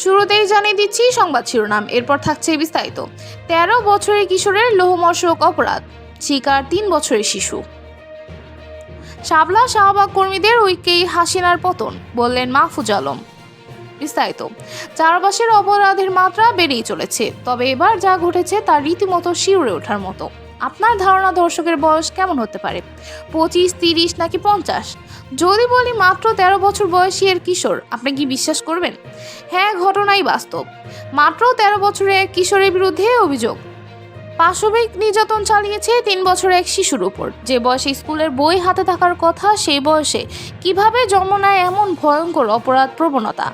শুরুতেই জানিয়ে দিচ্ছি সংবাদ শিরোনাম, এরপর থাকছে বিস্তারিত। 13 বছরের কিশোরের লোহমর্ষক অপরাধ, শিকার 3 বছরের শিশু। শাপলা শাহবাগ কর্মীদের ঐক্যেই হাসিনার পতন, বললেন মাহফুজ আলম। বিস্তারিত। চারপাশের অপরাধের মাত্রা বেড়েই চলেছে, তবে এবার যা ঘটেছে তা রীতিমতো শিউরে ওঠার মতো। আপনার ধারণা দর্শকের বয়স কেমন হতে পারে? 25, 30 নাকি 50? যদি বলি মাত্র 13 বছর বয়সী এর কিশোর, আপনি কি বিশ্বাস করবেন? হ্যাঁ, ঘটনাই বাস্তব। মাত্র 13 বছরের এক কিশোরের বিরুদ্ধে অভিযোগ পাশবিক নির্যাতন চালিয়েছে 3 বছরের এক শিশুর উপর। যে বয়সে স্কুলের বই হাতে থাকার কথা, সেই বয়সে কিভাবে জন্ম নেয় এমন ভয়ঙ্কর অপরাধ প্রবণতা।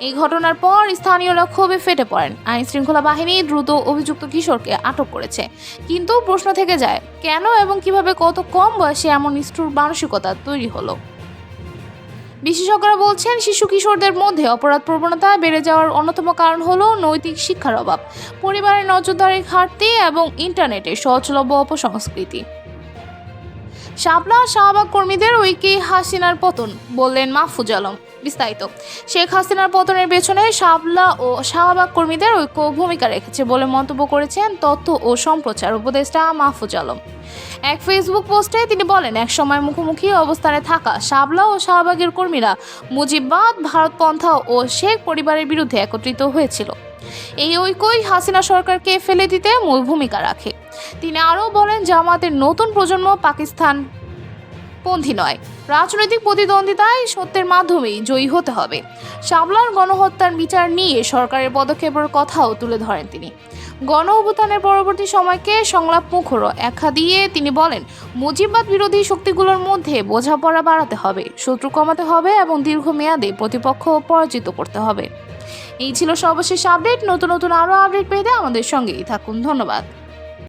এই ঘটনার পর স্থানীয়রা ক্ষোভে ফেটে পড়েন। আইন শৃঙ্খলা বাহিনী দ্রুত অভিযুক্ত কিশোরকে আটক করেছে, কিন্তু প্রশ্ন থেকে যায়, কেন এবং কিভাবে কত কম বয়সে এমন নিষ্ঠুর মানসিকতা তৈরি হলো? বিশেষজ্ঞরা বলছেন, শিশু কিশোরদের মধ্যে অপরাধ প্রবণতা বেড়ে যাওয়ার অন্যতম কারণ হলো নৈতিক শিক্ষার অভাব, পরিবারের নজরদারির ঘাটতি এবং ইন্টারনেটের সহজলভ্য অপসংস্কৃতি। শাপলা শাহবাগ কর্মীদের ঐক্যেই হাসিনার পতন, বললেন মাহফুজ আলম। বিস্তারিত। শেখ হাসিনার পতনের পেছনে শাপলা ও শাহবাগ কর্মীদের ঐক্য ভূমিকা রেখেছে বলে মন্তব্য করেছেন তথ্য ও সম্প্রচার উপদেষ্টা মাহফুজ আলম। এক ফেসবুক পোস্টে তিনি বলেন, একসময় মুখোমুখি অবস্থানে থাকা শাপলা ও শাহবাগের কর্মীরা মুজিববাদ, ভারতপন্থা ও শেখ পরিবারের বিরুদ্ধে একত্রিত হয়েছিল। এই ঐক্যই হাসিনা সরকারকে ফেলে দিতে মূল ভূমিকা রাখে। তিনি আরও বলেন, জামাতের নতুন প্রজন্ম পাকিস্তান পন্থী নয়, রাজনৈতিক প্রতিদ্বন্দ্বিতায় সত্যের মাধ্যমেই জয়ী হতে হবে। শাপলার গণহত্যার বিচার নিয়ে সরকারের পদক্ষেপের কথাও তুলে ধরেন তিনি। গণ অভ্যুত্থানের পরবর্তী সময়কে সংলাপ মুখর ব্যাখ্যা দিয়ে তিনি বলেন, মুজিববাদ বিরোধী শক্তিগুলোর মধ্যে বোঝাপড়া বাড়াতে হবে, শত্রু কমাতে হবে এবং দীর্ঘমেয়াদে প্রতিপক্ষ পরাজিত করতে হবে। এই ছিল সর্বশেষ আপডেট। নতুন নতুন আরও আপডেট পেতে আমাদের সঙ্গেই থাকুন। ধন্যবাদ।